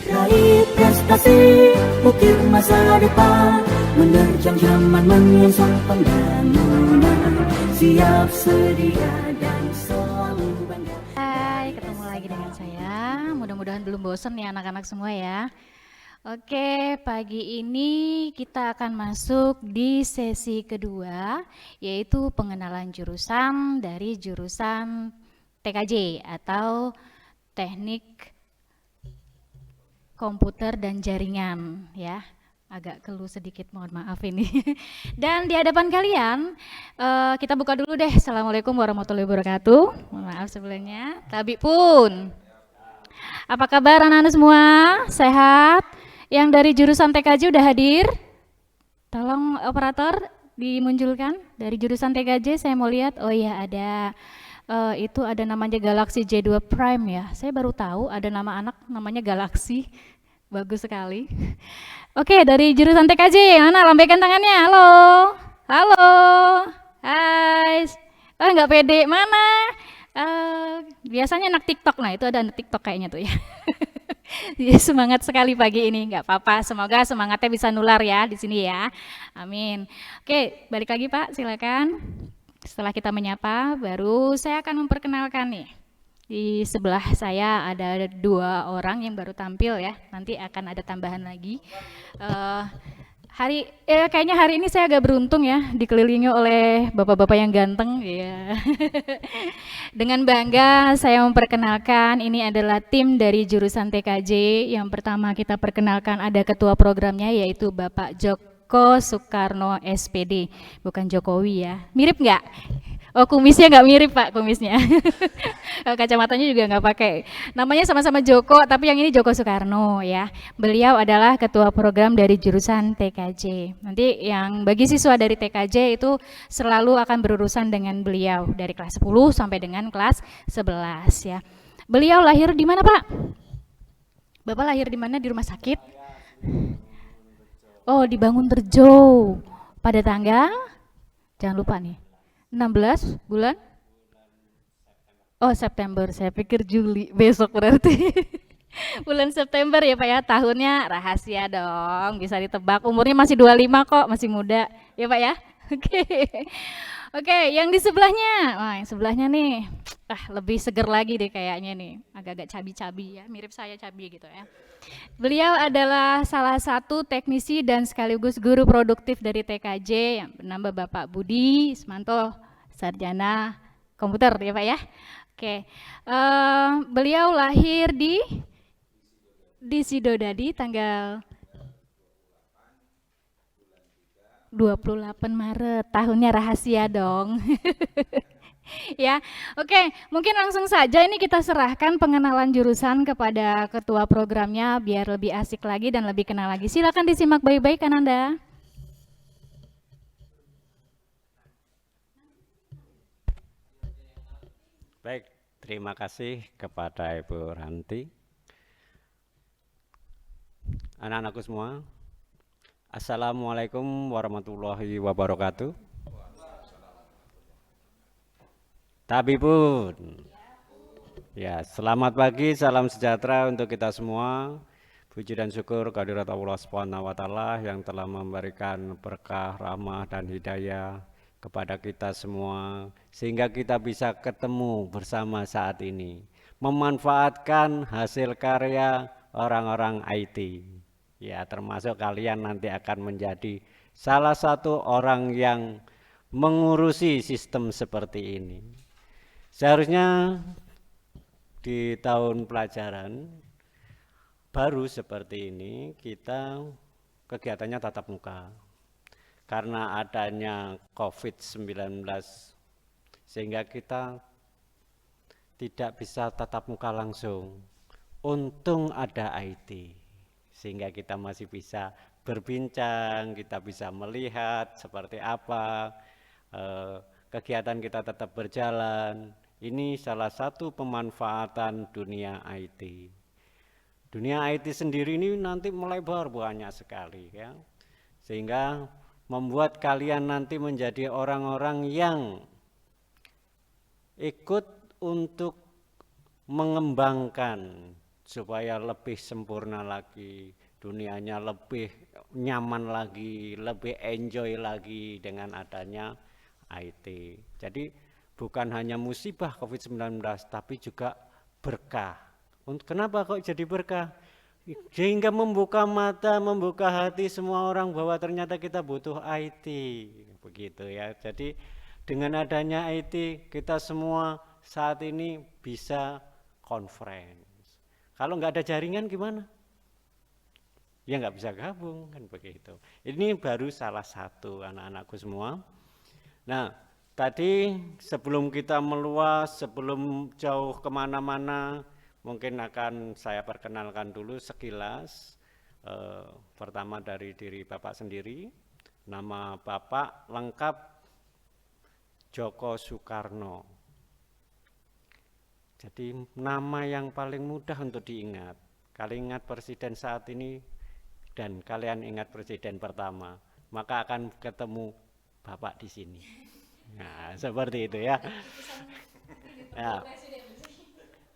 Raih prestasi, ukir masa depan, menerjang zaman menyongsong pembangunan, siap sedia dan selalu bangga. Hai, ketemu lagi dengan saya. Mudah-mudahan belum bosan ya anak-anak semua ya. Oke, pagi ini kita akan masuk di sesi kedua, yaitu pengenalan jurusan dari jurusan TKJ atau Teknik Komputer dan Jaringan ya. Agak keluh sedikit, mohon maaf ini. Dan di hadapan kalian, kita buka dulu deh. Assalamualaikum warahmatullahi wabarakatuh. Mohon maaf sebelumnya. Tabi pun. Apa kabar anak-anak semua? Sehat? Yang dari jurusan TKJ udah hadir? Tolong operator dimunculkan dari jurusan TKJ, saya mau lihat. Oh iya ada. Itu ada namanya Galaxy J2 Prime ya. Saya baru tahu ada nama anak namanya Galaxy. Bagus sekali. Oke, dari jurusan TKJ, mana lambaikan tangannya? Halo. Halo. Hai. Oh, nggak pede. Mana? Biasanya anak TikTok. Nah, itu ada anak TikTok kayaknya tuh ya. Ya, semangat sekali pagi ini, nggak apa-apa. Semoga semangatnya bisa nular ya di sini ya. Amin. Oke, balik lagi Pak, silakan. Setelah kita menyapa, baru saya akan memperkenalkan nih. Di sebelah saya ada 2 orang yang baru tampil ya. Nanti akan ada tambahan lagi. Kayaknya hari ini saya agak beruntung ya, dikelilingi oleh bapak-bapak yang ganteng ya. Dengan bangga saya memperkenalkan ini adalah tim dari jurusan TKJ. Yang pertama kita perkenalkan ada ketua programnya yaitu Bapak Joko Soekarno SPD, bukan Jokowi ya. Mirip nggak? Oh, kumisnya nggak mirip Pak, kumisnya. Kacamatanya juga nggak pakai. Namanya sama-sama Joko, tapi yang ini Joko Soekarno ya. Beliau adalah ketua program dari jurusan TKJ. Nanti yang bagi siswa dari TKJ itu selalu akan berurusan dengan beliau dari kelas 10 sampai dengan kelas 11 ya. Beliau lahir di mana Pak? Bapak lahir di mana? Di rumah sakit? Oh, di Bangunrejo. Pada tanggal? Jangan lupa nih. 16 bulan? Oh, September. Saya pikir Juli, besok berarti. Bulan September ya Pak ya. Tahunnya rahasia dong. Bisa ditebak. Umurnya masih 25 kok, masih muda. Ya Pak ya. Oke. Oke, yang di sebelahnya. Wah, yang sebelahnya nih. Lebih seger lagi deh kayaknya nih. Agak-agak cabi-cabi ya, mirip saya cabi gitu ya. Beliau adalah salah satu teknisi dan sekaligus guru produktif dari TKJ yang bernama Bapak Budi Ismanto, sarjana komputer ya Pak ya. Oke, beliau lahir di Sidodadi tanggal 28 Maret. Tahunnya rahasia dong. Ya, oke, mungkin langsung saja ini kita serahkan pengenalan jurusan kepada ketua programnya biar lebih asik lagi dan lebih kenal lagi. Silakan disimak baik-baik kan Anda. Baik, terima kasih kepada Ibu Ranti. Anak-anakku semua, Assalamualaikum warahmatullahi wabarakatuh. Tabibun. Ya, selamat pagi, salam sejahtera untuk kita semua. Puji dan syukur kehadirat Allah Subhanahu wa taala yang telah memberikan berkah, rahmah dan hidayah kepada kita semua sehingga kita bisa ketemu bersama saat ini, memanfaatkan hasil karya orang-orang IT. Ya, termasuk kalian nanti akan menjadi salah satu orang yang mengurusi sistem seperti ini. Seharusnya di tahun pelajaran baru seperti ini kita kegiatannya tatap muka. Karena adanya COVID-19 sehingga kita tidak bisa tatap muka langsung. Untung ada IT sehingga kita masih bisa berbincang, kita bisa melihat seperti apa kegiatan kita tetap berjalan. Ini salah satu pemanfaatan dunia IT. Dunia IT sendiri ini nanti melebar banyak sekali ya. Sehingga membuat kalian nanti menjadi orang-orang yang ikut untuk mengembangkan supaya lebih sempurna lagi, dunianya lebih nyaman lagi, lebih enjoy lagi dengan adanya IT. Jadi bukan hanya musibah COVID-19 tapi juga berkah. Kenapa kok jadi berkah? Sehingga membuka mata, membuka hati semua orang bahwa ternyata kita butuh IT, begitu ya. Jadi dengan adanya IT kita semua saat ini bisa conference. Kalau nggak ada jaringan gimana? Ya nggak bisa gabung kan begitu. Ini baru salah satu anak-anakku semua. Nah, tadi sebelum kita meluas, sebelum jauh kemana-mana, mungkin akan saya perkenalkan dulu sekilas. Pertama dari diri Bapak sendiri. Nama Bapak lengkap Djoko Soekarno. Jadi nama yang paling mudah untuk diingat. Kalian ingat presiden saat ini dan kalian ingat presiden pertama, maka akan ketemu Bapak di sini. Nah, seperti itu ya. Ya.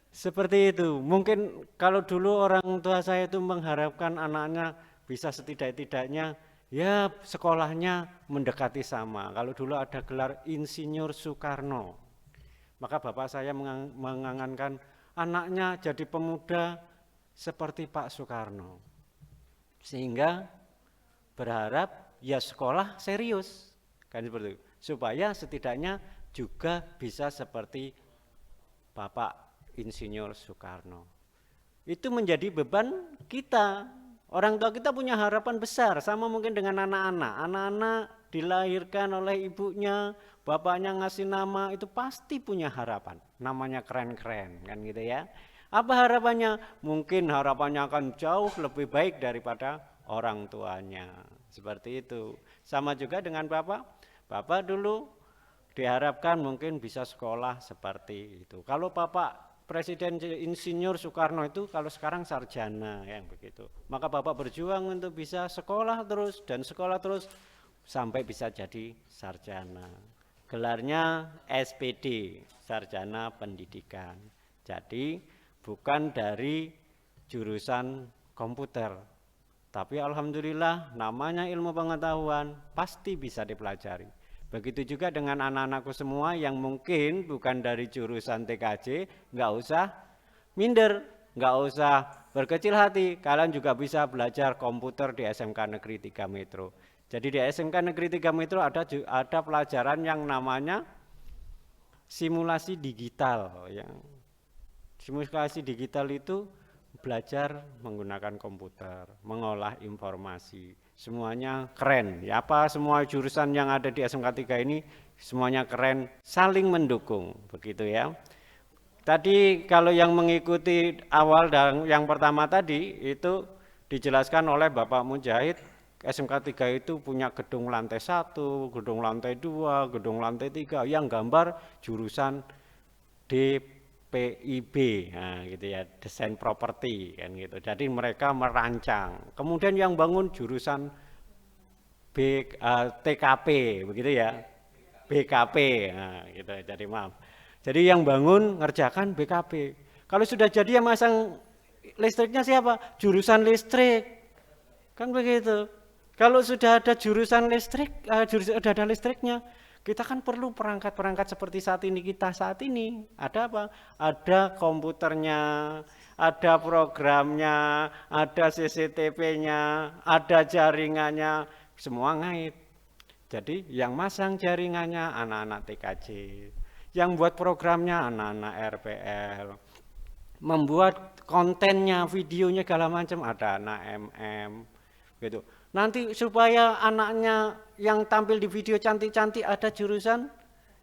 Seperti itu. Mungkin kalau dulu orang tua saya itu mengharapkan anaknya bisa setidak-tidaknya ya sekolahnya mendekati sama. Kalau dulu ada gelar Insinyur Soekarno, maka bapak saya mengangankan anaknya jadi pemuda seperti Pak Soekarno. Sehingga berharap ya sekolah serius, kan seperti itu. Supaya setidaknya juga bisa seperti Bapak Insinyur Soekarno. Itu menjadi beban kita. Orang tua kita punya harapan besar, sama mungkin dengan anak-anak. Anak-anak dilahirkan oleh ibunya, bapaknya ngasih nama, itu pasti punya harapan. Namanya keren-keren, kan gitu ya. Apa harapannya? Mungkin harapannya akan jauh lebih baik daripada orang tuanya. Seperti itu. Sama juga dengan Bapak. Bapak dulu diharapkan mungkin bisa sekolah seperti itu. Kalau Bapak Presiden Insinyur Soekarno itu kalau sekarang sarjana yang begitu. Maka Bapak berjuang untuk bisa sekolah terus dan sekolah terus sampai bisa jadi sarjana. Gelarnya SPD, Sarjana Pendidikan. Jadi bukan dari jurusan komputer. Tapi alhamdulillah namanya ilmu pengetahuan pasti bisa dipelajari. Begitu juga dengan anak-anakku semua yang mungkin bukan dari jurusan TKJ, nggak usah minder, nggak usah berkecil hati. Kalian juga bisa belajar komputer di SMK Negeri 3 Metro. Jadi di SMK Negeri 3 Metro ada pelajaran yang namanya simulasi digital. Simulasi digital itu belajar menggunakan komputer, mengolah informasi. Semuanya keren. Ya, apa semua jurusan yang ada di SMK 3 ini semuanya keren, saling mendukung, begitu ya. Tadi kalau yang mengikuti awal dan yang pertama tadi itu dijelaskan oleh Bapak Mujahid, SMK 3 itu punya gedung lantai 1, gedung lantai 2, gedung lantai 3 yang gambar jurusan DPIB, nah gitu ya, desain properti kan gitu. Jadi mereka merancang. Kemudian yang bangun jurusan TKP, begitu ya, BKP, nah gitu. Jadi maaf. Jadi yang bangun ngerjakan BKP. Kalau sudah jadi yang masang listriknya siapa? Jurusan listrik, kan begitu. Kalau sudah ada jurusan listrik, sudah ada listriknya. Kita kan perlu perangkat-perangkat seperti saat ini. Ada apa? Ada komputernya, ada programnya, ada CCTV-nya, ada jaringannya, semua ngait. Jadi yang masang jaringannya anak-anak TKJ, yang buat programnya anak-anak RPL, membuat kontennya, videonya segala macam ada anak MM, gitu. Nanti supaya anaknya yang tampil di video cantik-cantik ada jurusan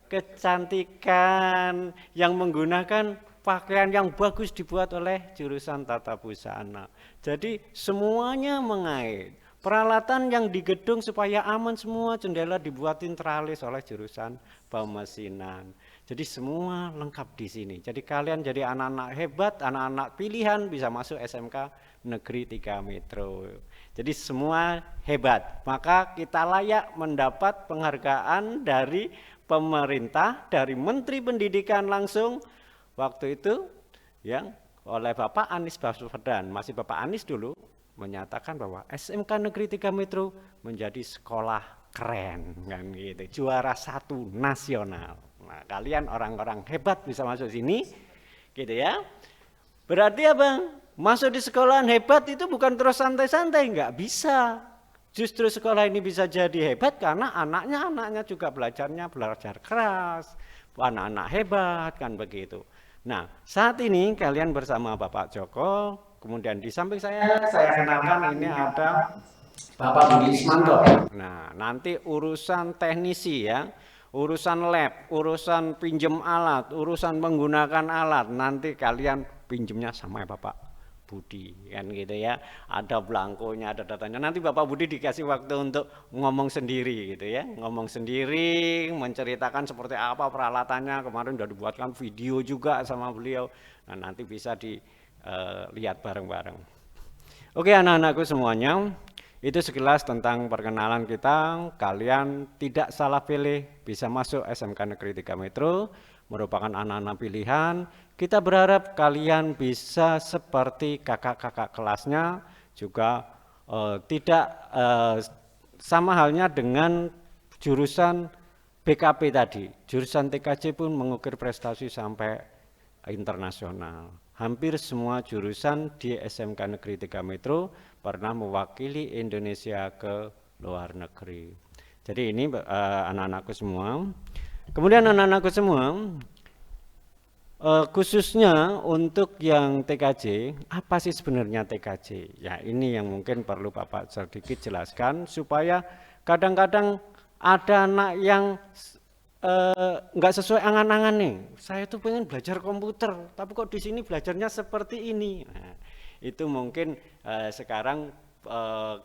kecantikan yang menggunakan pakaian yang bagus dibuat oleh jurusan tata busana. Jadi semuanya mengait. Peralatan yang di gedung supaya aman semua, jendela dibuatin teralis oleh jurusan pemesinan. Jadi semua lengkap di sini. Jadi kalian jadi anak-anak hebat, anak-anak pilihan bisa masuk SMK Negeri 3 Metro. Jadi semua hebat, maka kita layak mendapat penghargaan dari pemerintah, dari Menteri Pendidikan langsung waktu itu, yang oleh Bapak Anies Baswedan, masih Bapak Anies dulu, menyatakan bahwa SMK Negeri 3 Metro menjadi sekolah keren, kan gitu, juara 1 nasional. Nah, kalian orang-orang hebat bisa masuk sini, gitu ya. Berarti apa? Masuk di sekolahan hebat itu bukan terus santai-santai, nggak bisa. Justru sekolah ini bisa jadi hebat karena anaknya juga belajar keras, anak-anak hebat, kan begitu. Nah, saat ini kalian bersama Bapak Joko, kemudian di samping saya kenalkan ini ada Bapak Budi Ismanto. Nah, nanti urusan teknisi ya, urusan lab, urusan pinjem alat, urusan menggunakan alat, nanti kalian pinjemnya sama Bapak Budi, kan gitu ya. Ada belangkonya, ada datanya. Nanti Bapak Budi dikasih waktu untuk ngomong sendiri gitu ya. Ngomong sendiri, menceritakan seperti apa peralatannya. Kemarin udah dibuatkan video juga sama beliau. Nah, nanti bisa dilihat bareng-bareng. Oke, anak-anakku semuanya, itu sekilas tentang perkenalan kita. Kalian tidak salah pilih, bisa masuk SMK Negeri 3 Metro, merupakan anak-anak pilihan. Kita berharap kalian bisa seperti kakak-kakak kelasnya, juga tidak sama halnya dengan jurusan BKP tadi. Jurusan TKJ pun mengukir prestasi sampai internasional. Hampir semua jurusan di SMK Negeri 3 Metro pernah mewakili Indonesia ke luar negeri. Jadi ini anak-anakku semua. Kemudian anak-anakku semua, khususnya untuk yang TKJ, apa sih sebenarnya TKJ? Ya, ini yang mungkin perlu Bapak sedikit jelaskan supaya kadang-kadang ada anak yang nggak sesuai angan-angan nih. Saya tuh pengen belajar komputer, tapi kok di sini belajarnya seperti ini. Nah, itu mungkin sekarang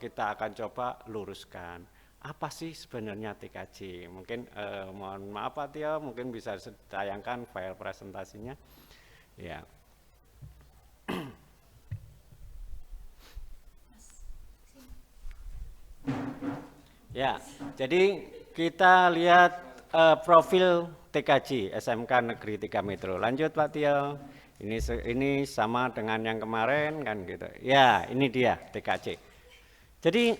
kita akan coba luruskan. Apa sih sebenarnya TKJ? Mungkin mohon maaf Pak Tio, mungkin bisa ditayangkan file presentasinya. Ya. Ya, jadi kita lihat profil TKJ SMK Negeri 3 Metro. Lanjut Pak Tio. Ini sama dengan yang kemarin kan gitu. Ya, ini dia TKJ. Jadi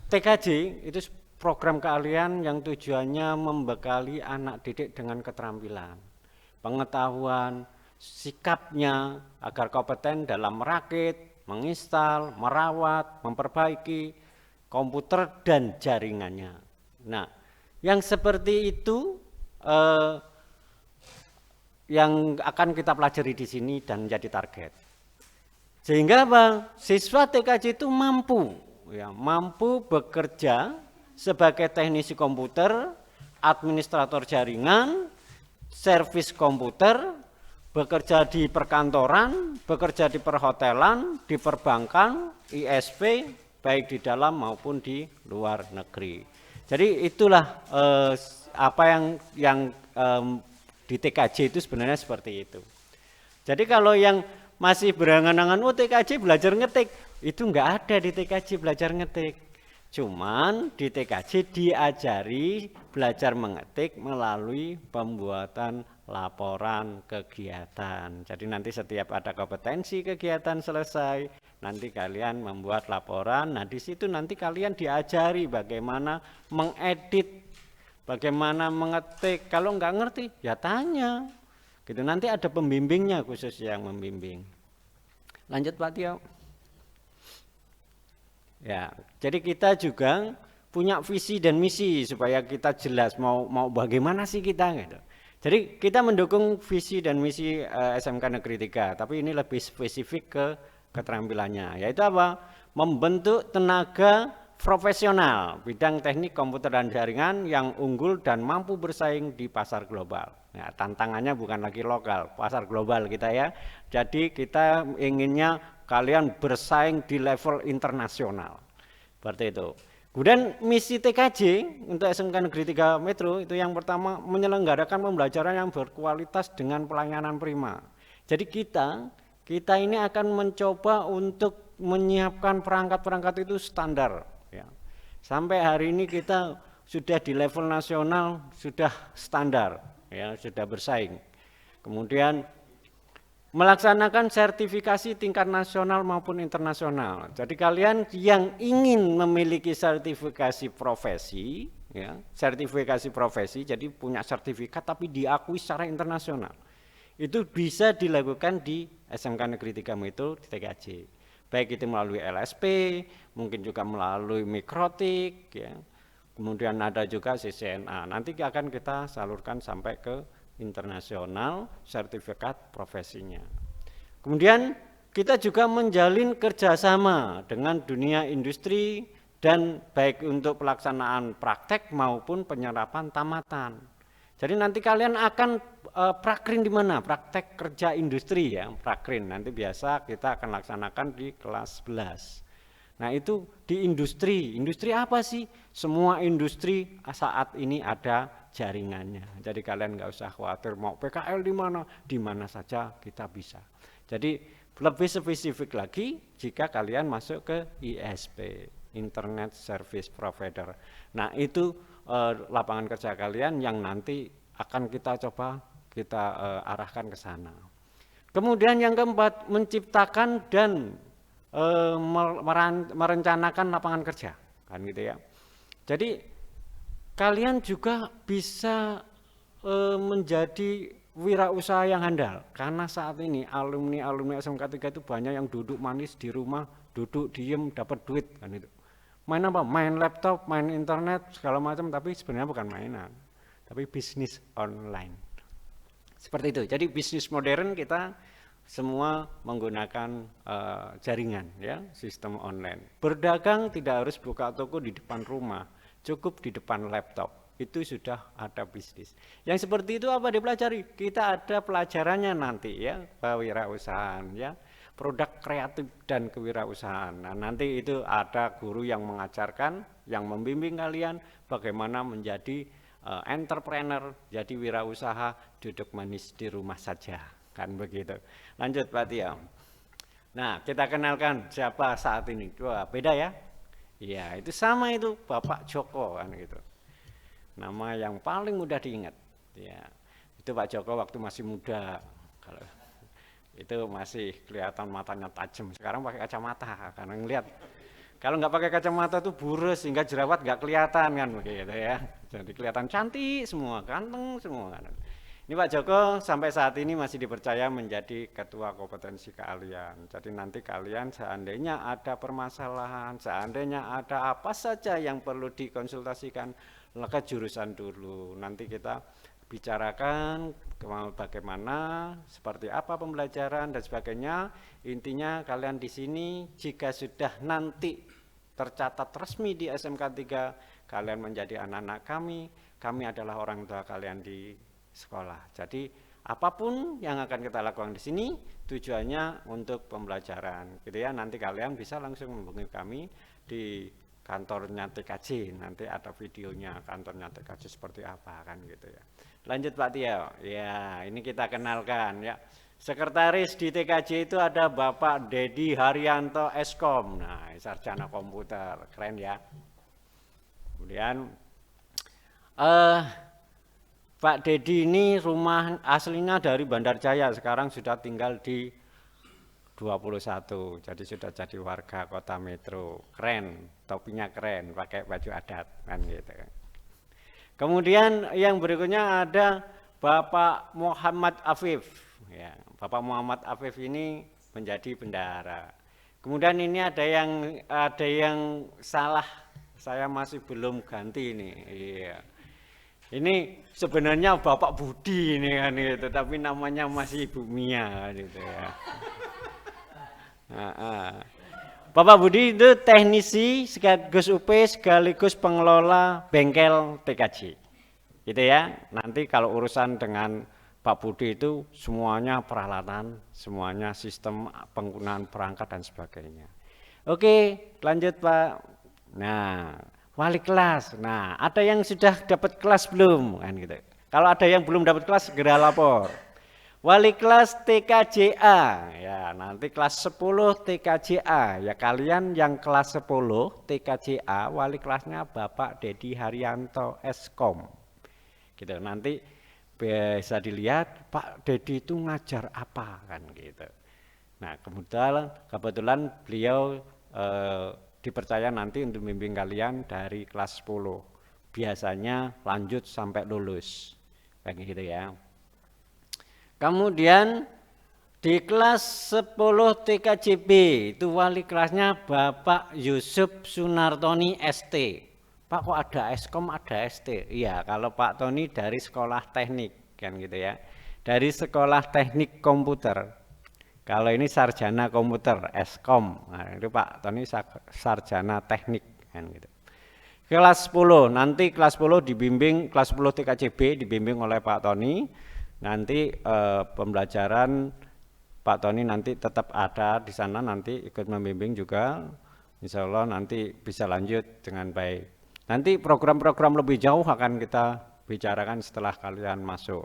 TKJ itu program keahlian yang tujuannya membekali anak didik dengan keterampilan, pengetahuan, sikapnya agar kompeten dalam merakit, menginstal, merawat, memperbaiki komputer dan jaringannya. Nah, yang seperti itu yang akan kita pelajari di sini dan menjadi target. Sehingga apa? Siswa TKJ itu mampu bekerja sebagai teknisi komputer, administrator jaringan, servis komputer, bekerja di perkantoran, bekerja di perhotelan, di perbankan, ISP, baik di dalam maupun di luar negeri. Jadi itulah apa yang di TKJ itu sebenarnya seperti itu. Jadi kalau yang masih berangan-angan, TKJ belajar ngetik, itu enggak ada di TKJ belajar ngetik. Cuman di TKJ diajari belajar mengetik melalui pembuatan laporan kegiatan. Jadi nanti setiap ada kompetensi kegiatan selesai, nanti kalian membuat laporan. Nah, di situ nanti kalian diajari bagaimana mengedit, bagaimana mengetik. Kalau enggak ngerti, ya tanya. Gitu, nanti ada pembimbingnya khusus yang membimbing. Lanjut Pak Tio. Ya, jadi kita juga punya visi dan misi supaya kita jelas mau bagaimana sih kita gitu. Jadi kita mendukung visi dan misi SMK Negeri 3, tapi ini lebih spesifik ke keterampilannya, yaitu apa? Membentuk tenaga profesional bidang teknik komputer dan jaringan yang unggul dan mampu bersaing di pasar global. Ya, tantangannya bukan lagi lokal, pasar global kita ya. Jadi kita inginnya kalian bersaing di level internasional. Seperti itu. Kemudian misi TKJ untuk SMK Negeri 3 Metro itu yang pertama menyelenggarakan pembelajaran yang berkualitas dengan pelayanan prima. Jadi kita ini akan mencoba untuk menyiapkan perangkat-perangkat itu standar. Ya. Sampai hari ini kita sudah di level nasional sudah standar, ya sudah bersaing. Kemudian melaksanakan sertifikasi tingkat nasional maupun internasional. Jadi kalian yang ingin memiliki sertifikasi profesi, ya, sertifikasi profesi, jadi punya sertifikat tapi diakui secara internasional, itu bisa dilakukan di SMK Negeri 3 Metro di TKJ. Baik itu melalui LSP, mungkin juga melalui mikrotik, ya. Kemudian ada juga CCNA. Nanti akan kita salurkan sampai ke internasional sertifikat profesinya. Kemudian kita juga menjalin kerjasama dengan dunia industri dan baik untuk pelaksanaan praktek maupun penyerapan tamatan. Jadi nanti kalian akan prakrin di mana? Praktek kerja industri ya, prakrin. Nanti biasa kita akan laksanakan di kelas 11. Nah itu di industri apa sih? Semua industri saat ini ada jaringannya. Jadi kalian nggak usah khawatir mau PKL di mana saja kita bisa. Jadi lebih spesifik lagi jika kalian masuk ke ISP, Internet Service Provider. Nah itu lapangan kerja kalian yang nanti akan kita coba kita arahkan ke sana. Kemudian yang keempat, menciptakan dan merencanakan lapangan kerja, kan gitu ya. Jadi kalian juga bisa menjadi wirausaha yang handal, karena saat ini alumni SMK 3 itu banyak yang duduk manis di rumah, duduk diem dapat duit, kan itu. Main apa? Main laptop, main internet segala macam, tapi sebenarnya bukan mainan, tapi bisnis online. Seperti itu. Jadi bisnis modern kita semua menggunakan jaringan ya, sistem online. Berdagang tidak harus buka toko di depan rumah, cukup di depan laptop. Itu sudah ada bisnis. Yang seperti itu apa dipelajari? Kita ada pelajarannya nanti ya, kewirausahaan ya, produk kreatif dan kewirausahaan. Nah, nanti itu ada guru yang mengajarkan, yang membimbing kalian bagaimana menjadi entrepreneur, jadi wirausaha, duduk manis di rumah saja. Kan begitu. Lanjut Pak Tio. Nah kita kenalkan siapa saat ini. Wah beda ya. Iya itu sama itu Bapak Joko kan gitu. Nama yang paling mudah diingat. Ya itu Pak Joko waktu masih muda. Kalau itu masih kelihatan matanya tajam. Sekarang pakai kacamata karena ngelihat. Kalau nggak pakai kacamata tuh burus sehingga jerawat nggak kelihatan kan begitu ya. Jadi kelihatan cantik semua, ganteng semua kan. Ini Pak Joko sampai saat ini masih dipercaya menjadi ketua kompetensi keahlian. Jadi nanti kalian seandainya ada permasalahan, seandainya ada apa saja yang perlu dikonsultasikan, ke jurusan dulu. Nanti kita bicarakan bagaimana, seperti apa pembelajaran dan sebagainya. Intinya kalian di sini jika sudah nanti tercatat resmi di SMK 3, kalian menjadi anak-anak kami adalah orang tua kalian di sekolah. Jadi apapun yang akan kita lakukan di sini tujuannya untuk pembelajaran gitu ya. Nanti kalian bisa langsung menghubungi kami di kantornya TKJ, nanti ada videonya kantornya TKJ seperti apa kan gitu ya. Lanjut Pak Tio. Ya ini kita kenalkan ya, sekretaris di TKJ itu ada Bapak Dedi Haryanto Eskom. Nah sarjana komputer, keren ya. Kemudian Pak Dedi ini rumah aslinya dari Bandar Jaya, sekarang sudah tinggal di 21, jadi sudah jadi warga kota Metro. Keren, topinya keren, pakai baju adat kan gitu. Kemudian yang berikutnya ada Bapak Muhammad Afif. Ya, Bapak Muhammad Afif ini menjadi bendahara. Kemudian ini ada yang salah, saya masih belum ganti ini. Iya. Ini sebenarnya Bapak Budi ini kan gitu, tapi namanya masih Ibu Mia gitu ya. Bapak Budi itu teknisi sekaligus UP sekaligus pengelola bengkel TKJ. Gitu ya. Nanti kalau urusan dengan Pak Budi itu semuanya peralatan, semuanya sistem penggunaan perangkat dan sebagainya. Oke, lanjut Pak. Nah, wali kelas. Nah, ada yang sudah dapat kelas belum? Kan gitu. Kalau ada yang belum dapat kelas segera lapor. Wali kelas TKJA. Ya, nanti kelas 10 TKJA. Ya, kalian yang kelas 10 TKJA, wali kelasnya Bapak Dedi Haryanto Eskom. Gitu. Nanti bisa dilihat Pak Dedi itu ngajar apa kan gitu. Nah kebetulan beliau dipercaya nanti untuk membimbing kalian dari kelas 10. Biasanya lanjut sampai lulus kayak gitu ya. Kemudian di kelas 10 TKJB itu wali kelasnya Bapak Yusuf Sunartoni ST. Pak kok ada Eskom ada ST? Iya, kalau Pak Tony dari sekolah teknik kan gitu ya. Dari sekolah teknik komputer. Kalau ini sarjana komputer Eskom. Nah, itu Pak Tony sarjana teknik kan gitu. Kelas 10, nanti kelas 10 dibimbing, kelas 10 TKJB dibimbing oleh Pak Tony. Nanti pembelajaran Pak Tony nanti tetap ada di sana, nanti ikut membimbing juga. Insya Allah nanti bisa lanjut dengan baik. Nanti program-program lebih jauh akan kita bicarakan setelah kalian masuk.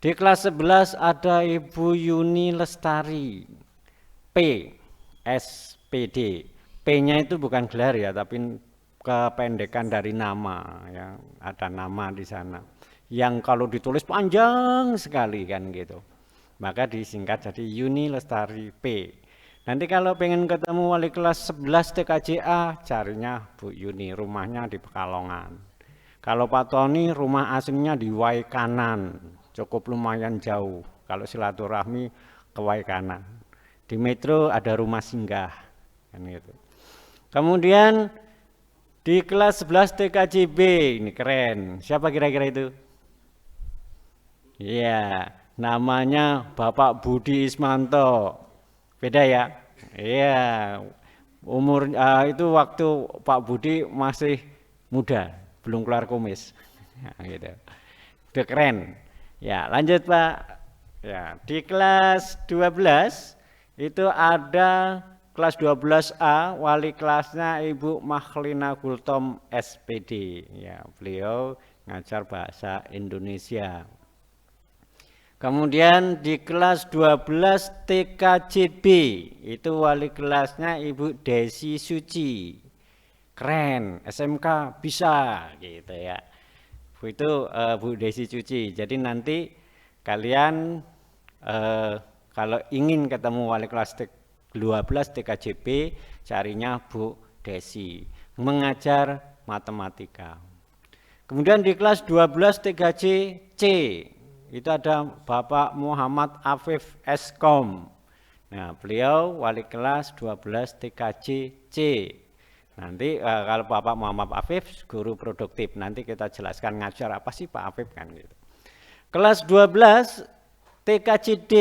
Di kelas 11 ada Ibu Yuni Lestari, P, SPD. P-nya itu bukan gelar ya, tapi kependekan dari nama, ya. Ada nama di sana. Yang kalau ditulis panjang sekali kan gitu. Maka disingkat jadi Yuni Lestari P. Nanti kalau pengen ketemu wali kelas 11 TKJA, carinya Bu Yuni, rumahnya di Pekalongan. Kalau Pak Tony rumah aslinya di Waikanan, cukup lumayan jauh. Kalau silaturahmi ke Waikanan. Di Metro ada rumah singgah kan gitu. Kemudian di kelas 11 TKJB, ini keren. Siapa kira-kira itu? Iya, namanya Bapak Budi Ismanto. Beda ya? Iya. Umur itu waktu Pak Budi masih muda, belum keluar kumis. Nah, gitu. Udah keren. Ya, lanjut Pak. Ya, di kelas 12 itu ada kelas 12A, wali kelasnya Ibu Mahlina Gultom SPD. Ya, beliau ngajar bahasa Indonesia. Kemudian di kelas 12 TKJB itu wali kelasnya Ibu Desi Suci. Keren, SMK bisa gitu ya. Itu Bu Desi Suci. Jadi nanti kalian kalau ingin ketemu wali kelas 12 TKJB, carinya Bu Desi, mengajar matematika. Kemudian di kelas 12 TKJC itu ada Bapak Muhammad Afif Eskom. Nah, beliau wali kelas 12 TKJC. Nanti kalau Bapak Muhammad Afif guru produktif, nanti kita jelaskan ngajar apa sih Pak Afif kan gitu. Kelas 12 TKJD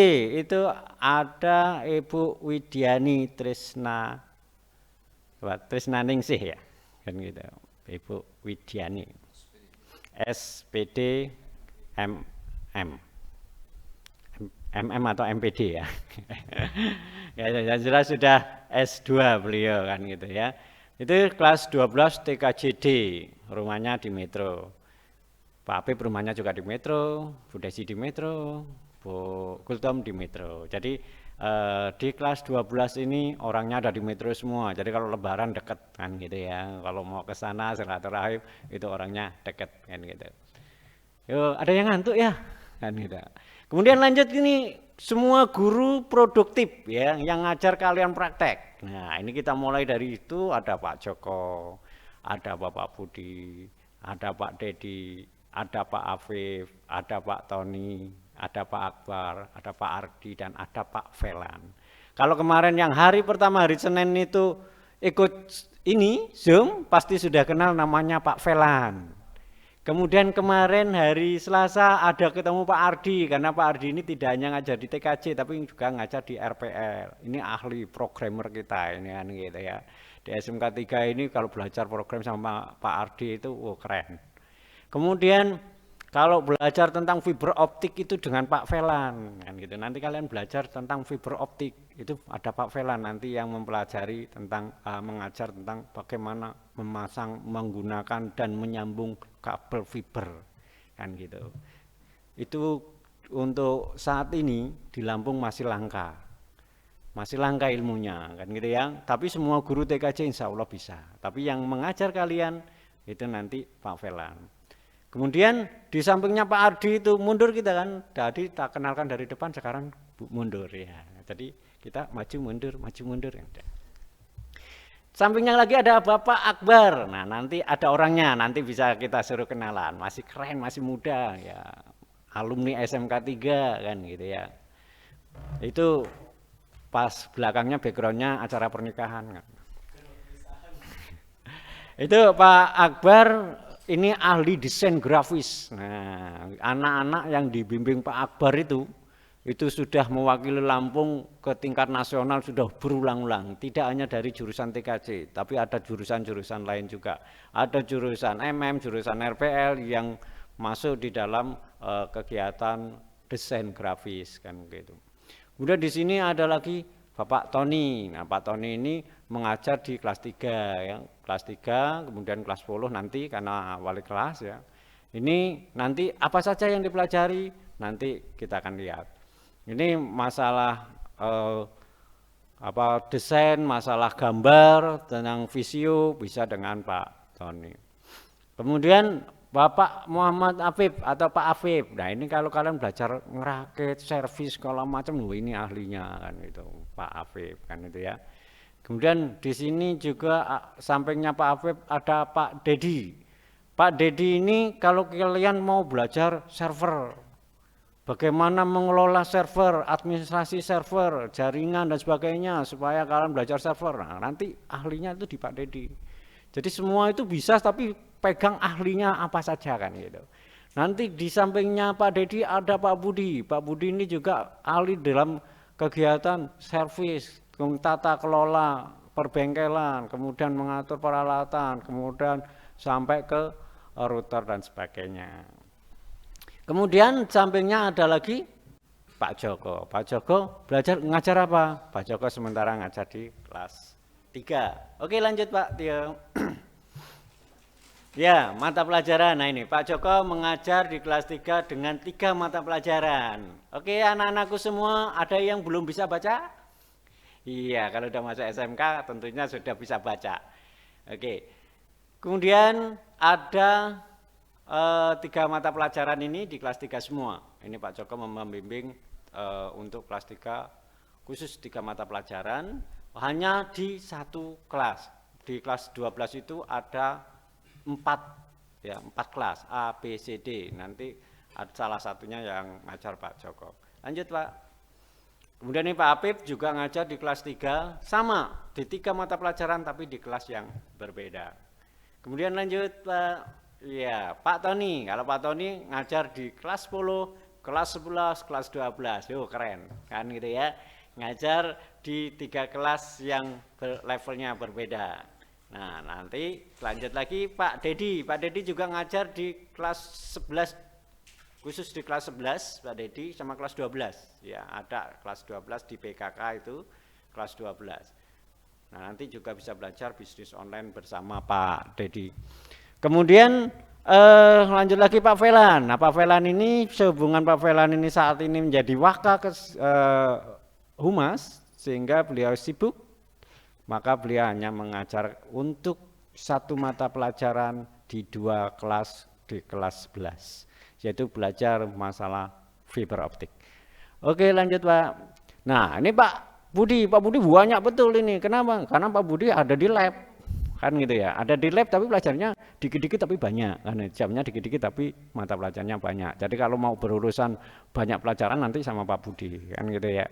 itu ada Ibu Widiani Trisnaningsih ya, kan gitu. Ibu Widiani, SPD MM atau MPD ya. Ya jelas sudah S2 beliau kan gitu ya. Itu kelas 12 TKJD, rumahnya di Metro. Pak Apip rumahnya juga di Metro, Bu Desi di Metro, Bu Gultom di Metro. Jadi di kelas 12 ini orangnya ada di Metro semua. Jadi kalau lebaran deket kan gitu ya. Kalau mau ke sana silaturahim itu orangnya deket kan gitu. Yo, ada yang ngantuk ya? Kan gitu. Kemudian lanjut ini semua guru produktif ya yang ngajar kalian praktek. Nah, ini kita mulai dari itu ada Pak Joko, ada Bapak Budi, ada Pak Dedi, ada Pak Afif, ada Pak Tony, ada Pak Akbar, ada Pak Ardi, dan ada Pak Velan. Kalau kemarin yang hari pertama hari Senin itu ikut ini Zoom, pasti sudah kenal namanya Pak Velan. Kemudian kemarin hari Selasa ada ketemu Pak Ardi, karena Pak Ardi ini tidak hanya ngajar di TKJ tapi juga ngajar di RPL. Ini ahli programmer kita ini kan gitu ya. Di SMK 3 ini kalau belajar program sama Pak Ardi itu keren. Kemudian kalau belajar tentang fiber optik itu dengan Pak Velan kan gitu. Nanti kalian belajar tentang fiber optik itu ada Pak Velan nanti yang mempelajari tentang mengajar tentang bagaimana memasang, menggunakan dan menyambung kabel fiber kan gitu. Itu untuk saat ini di Lampung masih langka. Masih langka ilmunya kan gitu ya. Tapi semua guru TKJ insya Allah bisa. Tapi yang mengajar kalian itu nanti Pak Velan. Kemudian di sampingnya Pak Ardi itu mundur kita kan, tadi tak kenalkan dari depan, sekarang mundur ya. Jadi kita maju mundur. Ya. Sampingnya lagi ada Bapak Akbar. Nah nanti ada orangnya, nanti bisa kita suruh kenalan. Masih keren, masih muda ya, alumni SMK 3 kan gitu ya. Itu pas belakangnya backgroundnya acara pernikahan kan. Itu Pak Akbar ini ahli desain grafis. Nah, anak-anak yang dibimbing Pak Akbar itu sudah mewakili Lampung ke tingkat nasional sudah berulang-ulang. Tidak hanya dari jurusan TKJ, tapi ada jurusan-jurusan lain juga. Ada jurusan MM, jurusan RPL yang masuk di dalam kegiatan desain grafis kan gitu. Kemudian di sini ada lagi Bapak Tony. Nah, Pak Tony ini mengajar di kelas 3 ya. Kelas 3, kemudian kelas 10 nanti karena wali kelas ya. Ini nanti apa saja yang dipelajari nanti kita akan lihat. Ini masalah desain, masalah gambar, tentang visio bisa dengan Pak Tony. Kemudian Bapak Muhammad Afif atau Pak Afif. Nah, ini kalau kalian belajar ngerakit, servis segala macam, ini ahlinya kan itu, Pak Afif kan itu ya. Kemudian di sini juga sampingnya Pak Afif ada Pak Dedi. Pak Dedi ini kalau kalian mau belajar server, bagaimana mengelola server, administrasi server, jaringan dan sebagainya supaya kalian belajar server. Nah, nanti ahlinya itu di Pak Dedi. Jadi semua itu bisa, tapi pegang ahlinya apa saja kan gitu. Nanti di sampingnya Pak Dedi ada Pak Budi. Pak Budi ini juga ahli dalam kegiatan servis, tata kelola perbengkelan, kemudian mengatur peralatan, kemudian sampai ke router dan sebagainya. Kemudian sampingnya ada lagi Pak Joko. Pak Joko belajar ngajar apa? Pak Joko sementara ngajar di kelas 3. Oke, lanjut Pak Tio. Ya, mata pelajaran. Nah ini Pak Joko mengajar di kelas 3 dengan 3 mata pelajaran. Oke, anak-anakku semua, ada yang belum bisa baca? Iya, kalau udah masuk SMK tentunya sudah bisa baca. Oke. Kemudian ada 3 mata pelajaran ini di kelas 3 semua. Ini Pak Joko membimbing untuk kelas 3 khusus 3 mata pelajaran hanya di 1 kelas. Di kelas 12 itu ada 4 kelas A, B, C, D. Nanti ada salah satunya yang ngajar Pak Joko. Lanjut Pak. Kemudian ini Pak Apip juga ngajar di kelas 3, sama di 3 mata pelajaran tapi di kelas yang berbeda. Kemudian lanjut Pak, ya Pak Tony. Kalau Pak Tony ngajar di kelas 10, kelas 11, kelas 12. Keren kan gitu ya. Ngajar di 3 kelas yang levelnya berbeda. Nah nanti lanjut lagi Pak Dedi. Pak Dedi juga ngajar di kelas 11, khusus di kelas 11 Pak Dedi sama kelas 12. Ya ada kelas 12 di PKK itu kelas 12. Nah nanti juga bisa belajar bisnis online bersama Pak Dedi. Kemudian lanjut lagi Pak Velan. Nah Pak Velan ini, sehubungan Pak Velan ini saat ini menjadi Waka Humas sehingga beliau sibuk, maka beliau hanya mengajar untuk 1 mata pelajaran di 2 kelas di kelas 11, yaitu belajar masalah fiber optik. Oke lanjut Pak. Nah ini Pak Budi banyak betul ini. Kenapa? Karena Pak Budi ada di lab kan gitu ya, ada di lab tapi pelajarnya dikit-dikit tapi banyak kan, jamnya dikit-dikit tapi mata pelajarannya banyak. Jadi kalau mau berurusan banyak pelajaran nanti sama Pak Budi kan gitu ya.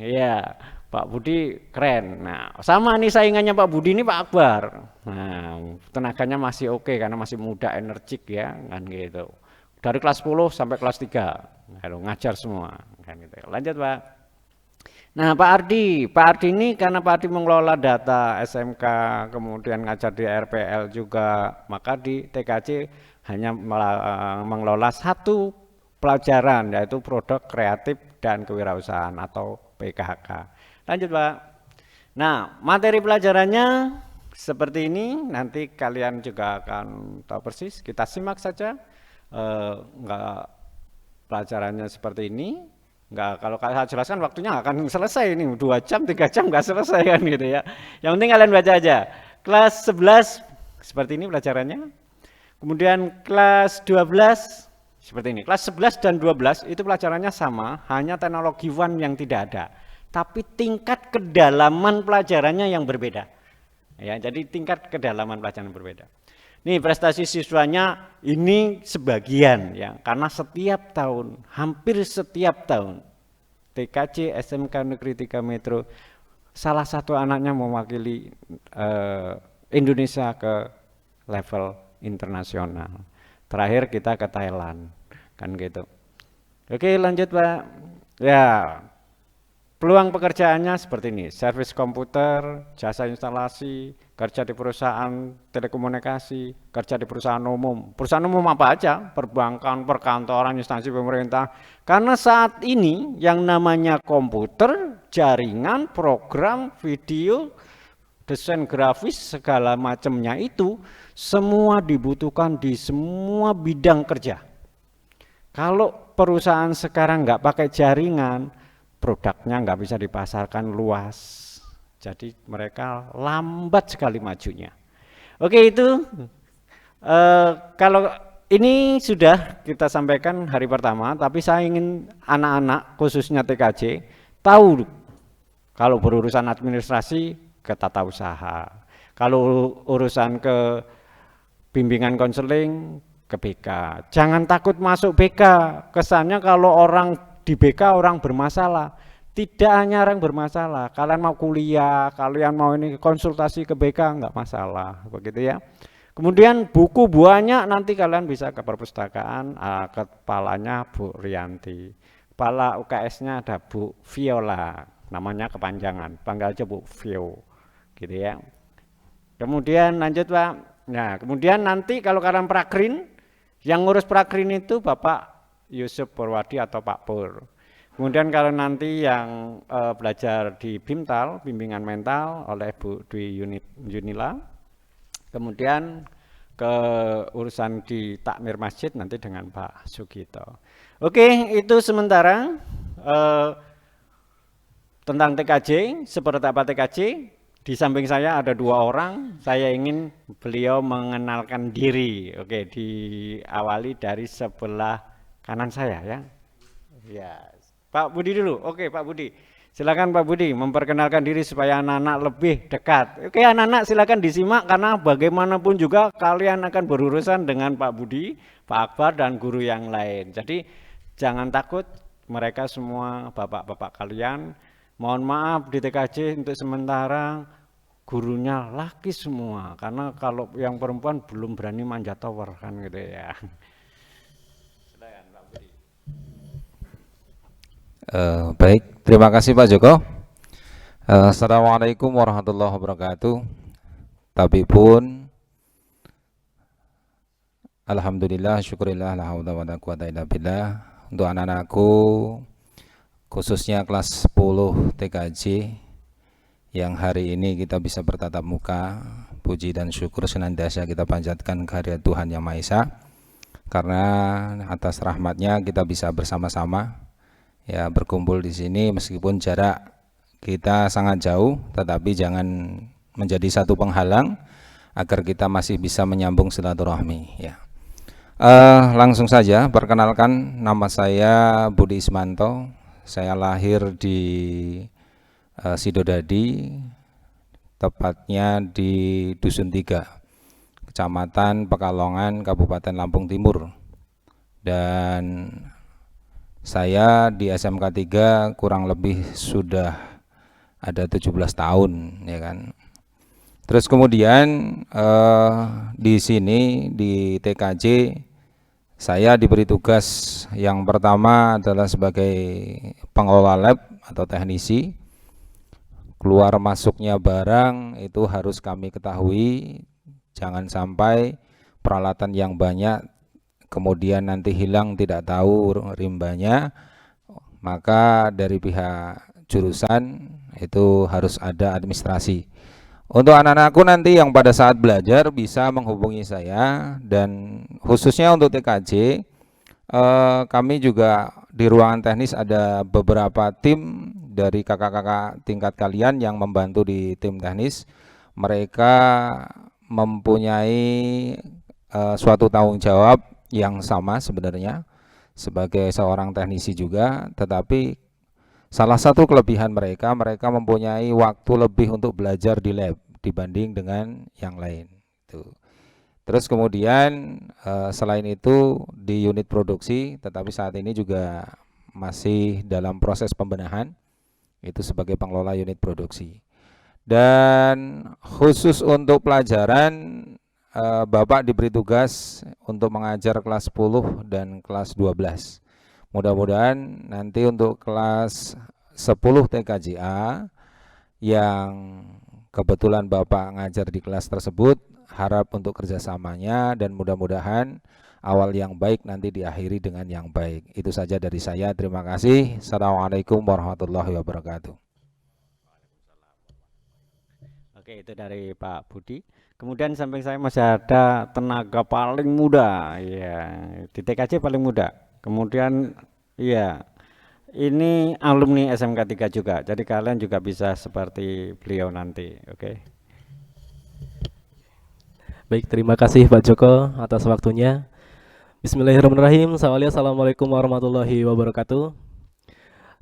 Iya, Pak Budi keren. Nah, sama nih saingannya Pak Budi ini Pak Akbar. Nah, tenaganya masih oke karena masih muda, energik ya, kan gitu. Dari kelas 10 sampai kelas 3, ngajar semua, kan gitu. Lanjut Pak. Nah, Pak Ardi ini karena Pak Ardi mengelola data SMK, kemudian ngajar di RPL juga, maka di TKJ hanya mengelola 1 pelajaran, yaitu produk kreatif dan kewirausahaan atau PKK. Lanjut Pak. Nah materi pelajarannya seperti ini, nanti kalian juga akan tahu persis, kita simak saja. Pelajarannya seperti ini, kalau saya jelaskan waktunya nggak akan selesai ini, 2 jam 3 jam nggak selesai kan gitu ya. Yang penting kalian baca aja. Kelas 11 seperti ini pelajarannya. Kemudian kelas 12 seperti ini. Kelas 11 dan 12 itu pelajarannya sama, hanya teknologi one yang tidak ada. Tapi tingkat kedalaman pelajarannya yang berbeda. Ya, jadi tingkat kedalaman pelajaran yang berbeda. Nih prestasi siswanya ini sebagian ya, karena setiap tahun, hampir setiap tahun TKJ SMK Negeri 3 Metro salah satu anaknya mewakili Indonesia ke level internasional. Terakhir kita ke Thailand, kan gitu. Oke, lanjut Pak. Ya, peluang pekerjaannya seperti ini: servis komputer, jasa instalasi, kerja di perusahaan telekomunikasi, kerja di perusahaan umum. Perusahaan umum apa aja? Perbankan, perkantoran, instansi pemerintah. Karena saat ini yang namanya komputer, jaringan, program, video, desain grafis, segala macamnya itu semua dibutuhkan di semua bidang kerja. Kalau perusahaan sekarang nggak pakai jaringan, produknya nggak bisa dipasarkan luas. Jadi mereka lambat sekali majunya. Oke, itu kalau ini sudah kita sampaikan hari pertama, tapi saya ingin anak-anak khususnya TKJ tahu kalau berurusan administrasi ke tata usaha, kalau urusan ke bimbingan konseling ke BK. Jangan takut masuk BK, kesannya kalau orang di BK orang bermasalah. Tidak hanya orang bermasalah, kalian mau kuliah, kalian mau ini konsultasi ke BK nggak masalah, begitu ya. Kemudian buku banyak, nanti kalian bisa ke perpustakaan, kepalanya Bu Rianti, kepala UKS-nya ada Bu Viola, namanya kepanjangan, panggil aja Bu Vio, gitu ya. Kemudian lanjut Pak. Nah, kemudian nanti kalau kalian prakrin, yang ngurus prakrin itu Bapak Yusuf Purwadi atau Pak Pur. Kemudian kalau nanti yang belajar di BIMTAL, bimbingan mental oleh Bu Dwi Yunila. Kemudian ke urusan di takmir masjid nanti dengan Pak Sugito. Oke, itu sementara tentang TKJ, seperti apa TKJ. Di samping saya ada dua orang, saya ingin beliau mengenalkan diri. Oke, diawali dari sebelah kanan saya ya. Ya, Pak Budi dulu. Oke, Pak Budi. Silakan Pak Budi memperkenalkan diri supaya anak-anak lebih dekat. Oke, anak-anak silakan disimak karena bagaimanapun juga kalian akan berurusan dengan Pak Budi, Pak Akbar dan guru yang lain. Jadi jangan takut, mereka semua bapak-bapak kalian. Mohon maaf di TKJ untuk sementara gurunya laki semua, karena kalau yang perempuan belum berani manjat tower kan gitu ya. Baik, terima kasih Pak Joko. Assalamualaikum warahmatullahi wabarakatuh. Tapi pun alhamdulillah, syukurillah, la haula wala quwata illa billah. Untuk anak-anakku khususnya kelas 10 TKJ yang hari ini kita bisa bertatap muka, puji dan syukur senantiasa kita panjatkan kehadirat Tuhan Yang Maha Esa, karena atas rahmatnya kita bisa bersama-sama ya berkumpul di sini meskipun jarak kita sangat jauh, tetapi jangan menjadi satu penghalang agar kita masih bisa menyambung silaturahmi ya. Langsung saja perkenalkan, nama saya Budi Ismanto. Saya lahir di Sidodadi, tepatnya di Dusun 3, Kecamatan Pekalongan, Kabupaten Lampung Timur. Dan saya di SMK 3 kurang lebih sudah ada 17 tahun ya kan. Terus kemudian di sini di TKJ saya diberi tugas yang pertama adalah sebagai pengelola lab atau teknisi. Keluar masuknya barang itu harus kami ketahui, jangan sampai peralatan yang banyak kemudian nanti hilang tidak tahu rimbanya. Maka dari pihak jurusan itu harus ada administrasi. Untuk anak-anakku nanti yang pada saat belajar bisa menghubungi saya, dan khususnya untuk TKJ kami juga di ruangan teknis ada beberapa tim dari kakak-kakak tingkat kalian yang membantu di tim teknis. Mereka mempunyai suatu tanggung jawab yang sama sebenarnya sebagai seorang teknisi juga, tetapi salah satu kelebihan mereka mempunyai waktu lebih untuk belajar di lab dibanding dengan yang lain. Terus kemudian selain itu di unit produksi, tetapi saat ini juga masih dalam proses pembenahan, itu sebagai pengelola unit produksi. Dan khusus untuk pelajaran, Bapak diberi tugas untuk mengajar kelas 10 dan kelas 12. Mudah-mudahan nanti untuk kelas 10 TKJA yang kebetulan Bapak ngajar di kelas tersebut, harap untuk kerjasamanya dan mudah-mudahan awal yang baik nanti diakhiri dengan yang baik. Itu saja dari saya. Terima kasih. Assalamualaikum warahmatullahi wabarakatuh. Oke, itu dari Pak Budi. Kemudian samping saya masih ada tenaga paling muda, ya di TKJ paling muda. Kemudian, ya ini alumni SMK 3 juga. Jadi kalian juga bisa seperti beliau nanti. Oke. Baik, terima kasih Pak Joko atas waktunya. Bismillahirrahmanirrahim. Assalamualaikum warahmatullahi wabarakatuh.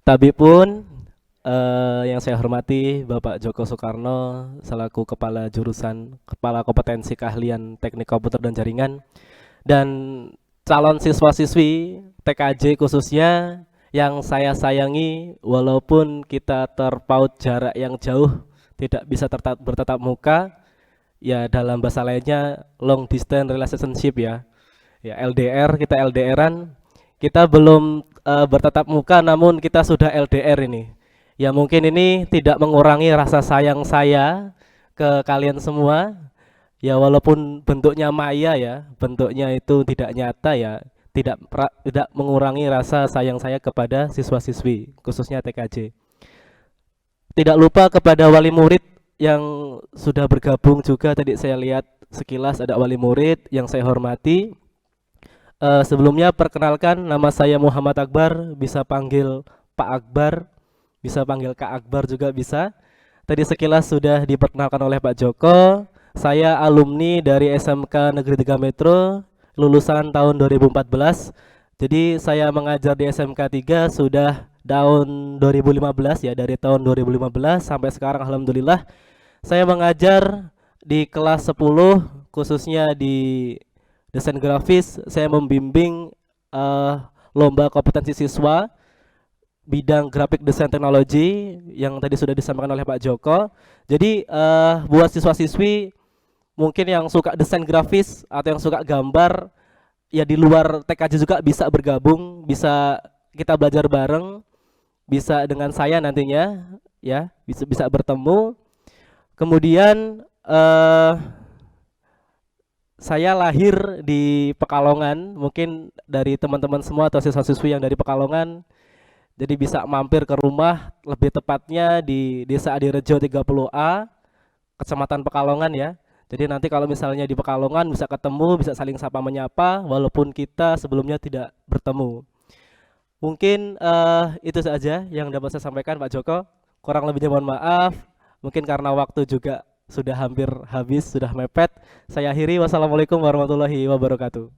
Tabipun yang saya hormati Bapak Joko Soekarno selaku Kepala Kompetensi Keahlian Teknik Komputer dan Jaringan, dan calon siswa-siswi TKJ khususnya yang saya sayangi, walaupun kita terpaut jarak yang jauh, tidak bisa bertatap muka, ya dalam bahasa lainnya long distance relationship ya LDR, kita LDRan, kita belum bertatap muka namun kita sudah LDR ini. Ya mungkin ini tidak mengurangi rasa sayang saya ke kalian semua. Ya walaupun bentuknya maya ya, bentuknya itu tidak nyata ya, tidak mengurangi rasa sayang saya kepada siswa-siswi khususnya TKJ. Tidak lupa kepada wali murid yang sudah bergabung juga, tadi saya lihat sekilas ada wali murid yang saya hormati. Sebelumnya perkenalkan, nama saya Muhammad Akbar, bisa panggil Pak Akbar, bisa panggil Kak Akbar juga bisa. Tadi sekilas sudah diperkenalkan oleh Pak Joko. Saya alumni dari SMK Negeri 3 Metro, lulusan tahun 2014. Jadi saya mengajar di SMK 3 sudah tahun 2015 ya, dari tahun 2015 sampai sekarang alhamdulillah. Saya mengajar di kelas 10 khususnya di desain grafis. Saya membimbing lomba kompetensi siswa bidang graphic design teknologi yang tadi sudah disampaikan oleh Pak Joko. Jadi buat siswa-siswi mungkin yang suka desain grafis atau yang suka gambar, ya di luar TKJ juga bisa bergabung, bisa kita belajar bareng, bisa dengan saya nantinya ya, bisa bertemu. Kemudian saya lahir di Pekalongan, mungkin dari teman-teman semua atau siswa-siswi yang dari Pekalongan, jadi bisa mampir ke rumah, lebih tepatnya di Desa Adirejo 30A, Kecamatan Pekalongan ya. Jadi nanti kalau misalnya di Pekalongan bisa ketemu, bisa saling sapa menyapa, walaupun kita sebelumnya tidak bertemu. Mungkin itu saja yang dapat saya sampaikan Pak Joko. Kurang lebihnya mohon maaf, mungkin karena waktu juga sudah hampir habis, sudah mepet. Saya akhiri, wassalamualaikum warahmatullahi wabarakatuh.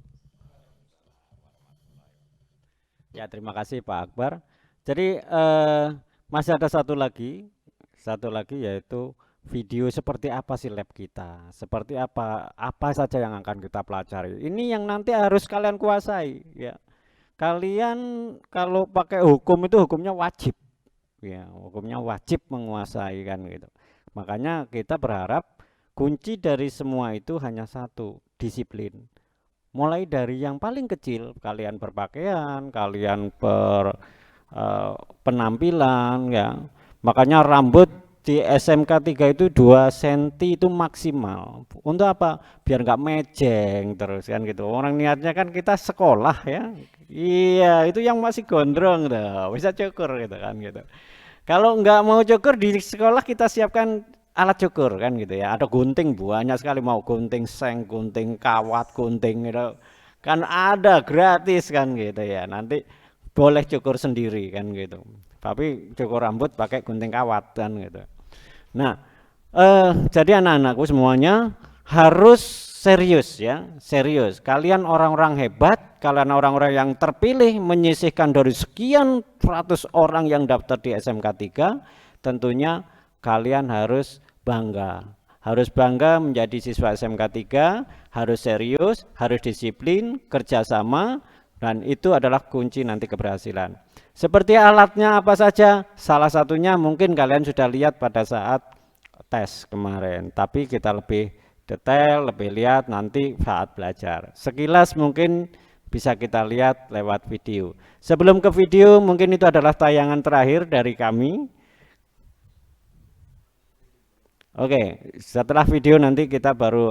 Ya, terima kasih Pak Akbar. Jadi masih ada satu lagi yaitu video seperti apa sih lab kita, seperti apa saja yang akan kita pelajari. Ini yang nanti harus kalian kuasai ya. Kalian kalau pakai hukum itu hukumnya wajib ya, hukumnya wajib menguasai kan gitu. Makanya kita berharap kunci dari semua itu hanya satu, disiplin. Mulai dari yang paling kecil, kalian berpakaian, kalian penampilan ya. Makanya rambut di SMK 3 itu 2 cm itu maksimal. Untuk apa? Biar nggak mejeng terus kan gitu. Orang niatnya kan kita sekolah ya. Iya, itu yang masih gondrong tuh, bisa cukur gitu kan gitu. Kalau nggak mau cukur di sekolah kita siapkan alat cukur kan gitu ya. Ada gunting banyak sekali, mau gunting seng, gunting kawat, gunting gitu. Kan ada gratis kan gitu ya. Nanti boleh cukur sendiri kan gitu. Tapi cukur rambut pakai gunting kawat kan gitu. Nah, jadi anak-anakku semuanya harus serius ya, serius. Kalian orang-orang hebat, kalian orang-orang yang terpilih menyisihkan dari sekian ratus orang yang daftar di SMK 3, tentunya kalian harus bangga. Harus bangga menjadi siswa SMK 3, harus serius, harus disiplin, kerjasama, dan itu adalah kunci nanti keberhasilan. Seperti alatnya apa saja, salah satunya mungkin kalian sudah lihat pada saat tes kemarin, tapi kita lebih detail, lebih lihat nanti saat belajar. Sekilas mungkin bisa kita lihat lewat video. Sebelum ke video, mungkin itu adalah tayangan terakhir dari kami. Oke, setelah video nanti kita baru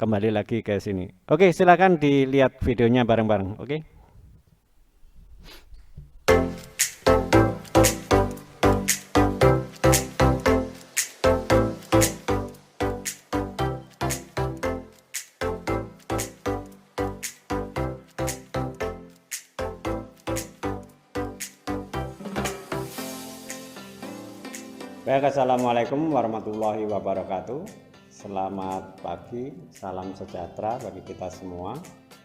kembali lagi ke sini. Oke, silakan dilihat videonya bareng-bareng. Oke. Baik, assalamualaikum warahmatullahi wabarakatuh. Selamat pagi, salam sejahtera bagi kita semua.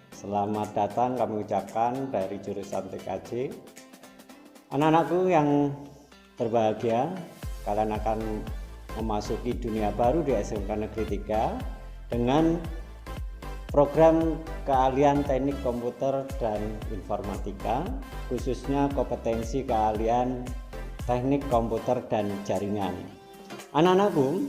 Selamat datang kami ucapkan dari jurusan TKJ. Anak-anakku yang berbahagia, kalian akan memasuki dunia baru di SMK Negeri 3 dengan program keahlian teknik komputer dan informatika, khususnya kompetensi keahlian teknik komputer dan jaringan. Anak-anakku,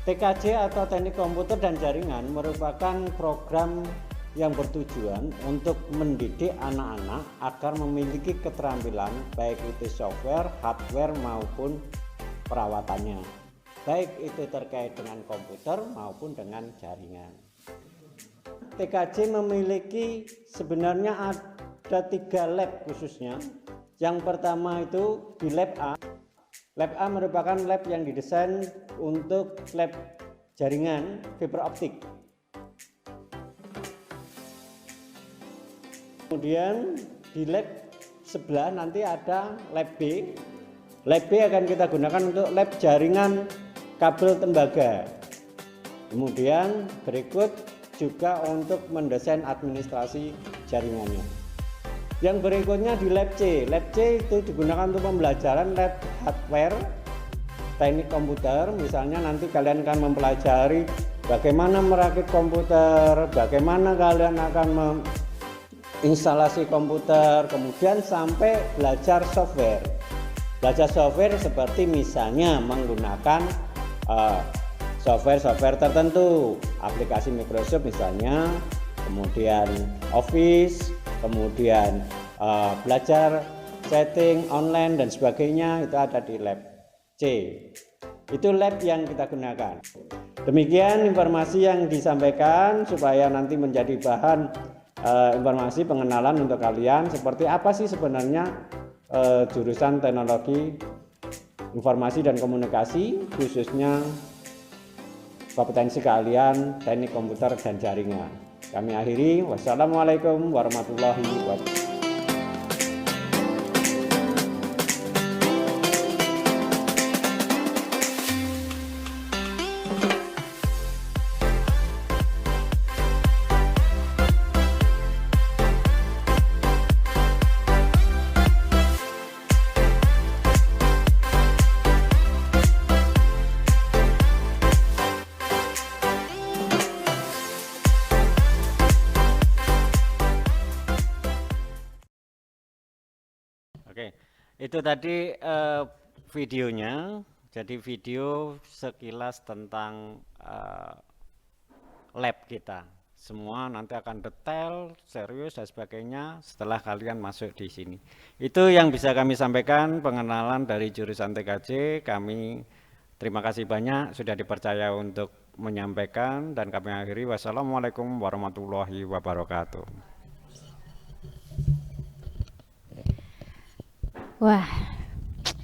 TKJ atau teknik komputer dan jaringan merupakan program yang bertujuan untuk mendidik anak-anak agar memiliki keterampilan baik itu software, hardware maupun perawatannya, baik itu terkait dengan komputer maupun dengan jaringan. TKJ memiliki sebenarnya ada 3 lab khususnya. Yang pertama itu di lab A. Lab A merupakan lab yang didesain untuk lab jaringan fiber optik. Kemudian di lab sebelah nanti ada lab B. Lab B akan kita gunakan untuk lab jaringan kabel tembaga. Kemudian berikut juga untuk mendesain administrasi jaringannya. Yang berikutnya di lab C. Lab C itu digunakan untuk pembelajaran lab hardware teknik komputer. Misalnya nanti kalian akan mempelajari bagaimana merakit komputer, bagaimana kalian akan menginstalasi komputer, kemudian sampai belajar software. Belajar software seperti misalnya menggunakan software tertentu, aplikasi Microsoft misalnya, kemudian Office, kemudian belajar setting online dan sebagainya, itu ada di lab C. Itu lab yang kita gunakan. Demikian informasi yang disampaikan supaya nanti menjadi bahan informasi pengenalan untuk kalian seperti apa sih sebenarnya jurusan teknologi informasi dan komunikasi, khususnya kompetensi keahlian teknik komputer dan jaringan. Kami akhiri, wassalamualaikum warahmatullahi wabarakatuh. Oke, itu tadi videonya. Jadi video sekilas tentang lab kita. Semua nanti akan detail, serius dan sebagainya setelah kalian masuk di sini. Itu yang bisa kami sampaikan pengenalan dari jurusan TKJ. Kami terima kasih banyak sudah dipercaya untuk menyampaikan dan kami akhiri. Wassalamualaikum warahmatullahi wabarakatuh. Wah,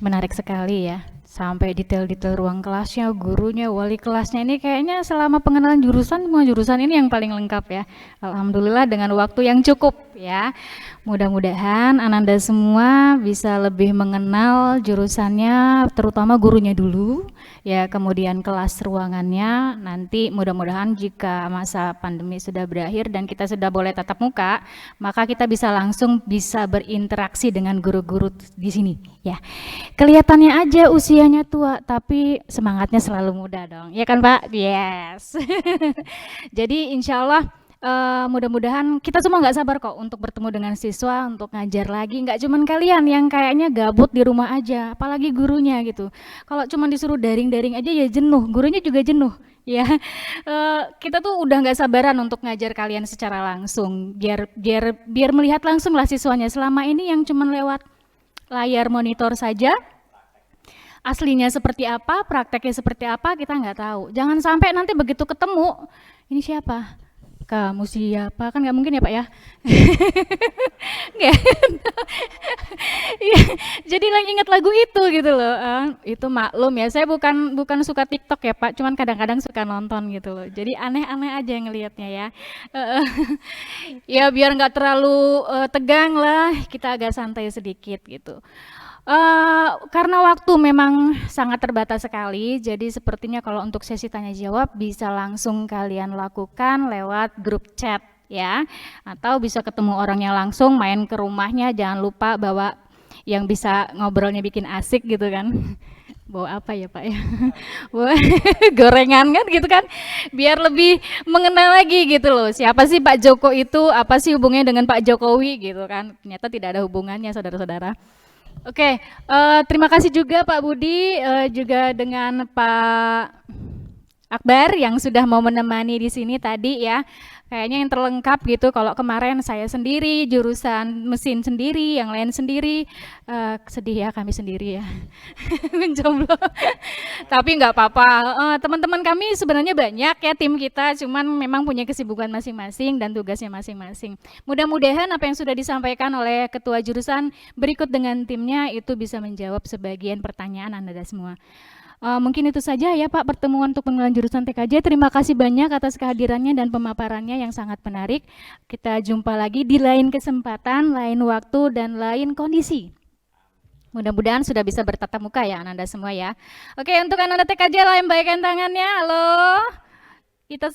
menarik sekali ya. Sampai detail-detail ruang kelasnya, gurunya, wali kelasnya, ini kayaknya selama pengenalan jurusan, semua jurusan ini yang paling lengkap ya. Alhamdulillah dengan waktu yang cukup. ya. Mudah-mudahan Ananda semua bisa lebih mengenal jurusannya, terutama gurunya dulu, ya, kemudian kelas ruangannya. Nanti mudah-mudahan jika masa pandemi sudah berakhir dan kita sudah boleh tatap muka, maka kita bisa langsung bisa berinteraksi dengan guru-guru di sini, ya. Kelihatannya aja usianya tua, tapi semangatnya selalu muda dong, ya kan Pak? Yes. Jadi insya Allah mudah-mudahan kita semua nggak sabar kok untuk bertemu dengan siswa, untuk ngajar lagi. Nggak cuman kalian yang kayaknya gabut di rumah aja, apalagi gurunya gitu. Kalau cuman disuruh daring-daring aja ya jenuh, gurunya juga jenuh. Ya, kita tuh udah nggak sabaran untuk ngajar kalian secara langsung, biar melihat langsung lah siswanya. Selama ini yang cuman lewat layar monitor saja, aslinya seperti apa, prakteknya seperti apa, kita nggak tahu. Jangan sampai nanti begitu ketemu, ini siapa? Kamu siapa? Kan nggak mungkin ya Pak ya? Nggak. Iya, jadi ingat lagu itu gitu loh. Itu maklum ya, saya bukan suka TikTok ya Pak, cuman kadang-kadang suka nonton gitu loh. Jadi aneh-aneh aja ngelihatnya ya. Ya biar nggak terlalu tegang lah, kita agak santai sedikit gitu. Karena waktu memang sangat terbatas sekali, jadi sepertinya kalau untuk sesi tanya jawab bisa langsung kalian lakukan lewat grup chat ya, atau bisa ketemu orangnya langsung, main ke rumahnya, jangan lupa bawa yang bisa ngobrolnya bikin asik gitu kan. Bawa apa ya Pak ya? Bawa gorengan kan gitu kan, biar lebih mengenal lagi gitu loh, siapa sih Pak Joko itu, apa sih hubungannya dengan Pak Jokowi gitu kan, ternyata tidak ada hubungannya saudara-saudara. Oke, terima kasih juga Pak Budi, juga dengan Pak Akbar yang sudah mau menemani di sini tadi ya. Kayaknya yang terlengkap gitu. Kalau kemarin saya sendiri, jurusan mesin sendiri, yang lain sendiri, sedih ya kami sendiri ya, mencoba. Tapi nggak apa-apa. Teman-teman kami sebenarnya banyak ya tim kita, cuman memang punya kesibukan masing-masing dan tugasnya masing-masing. Mudah-mudahan apa yang sudah disampaikan oleh ketua jurusan berikut dengan timnya itu bisa menjawab sebagian pertanyaan Anda semua. Mungkin itu saja ya Pak pertemuan untuk pengenalan jurusan TKJ. Terima kasih banyak atas kehadirannya dan pemaparannya yang sangat menarik. Kita jumpa lagi di lain kesempatan, lain waktu, dan lain kondisi. Mudah-mudahan sudah bisa bertatap muka ya Anda semua ya. Oke, untuk Anda TKJ lambaikan tangannya. Halo. Kita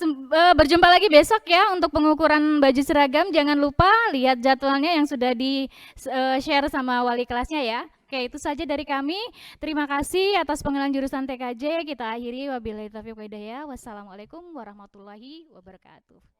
berjumpa lagi besok ya untuk pengukuran baju seragam. Jangan lupa lihat jadwalnya yang sudah di-share sama wali kelasnya ya. Oke, itu saja dari kami. Terima kasih atas pengenalan jurusan TKJ. Kita akhiri wabillahi taufiq wal hidayah. Wassalamualaikum warahmatullahi wabarakatuh.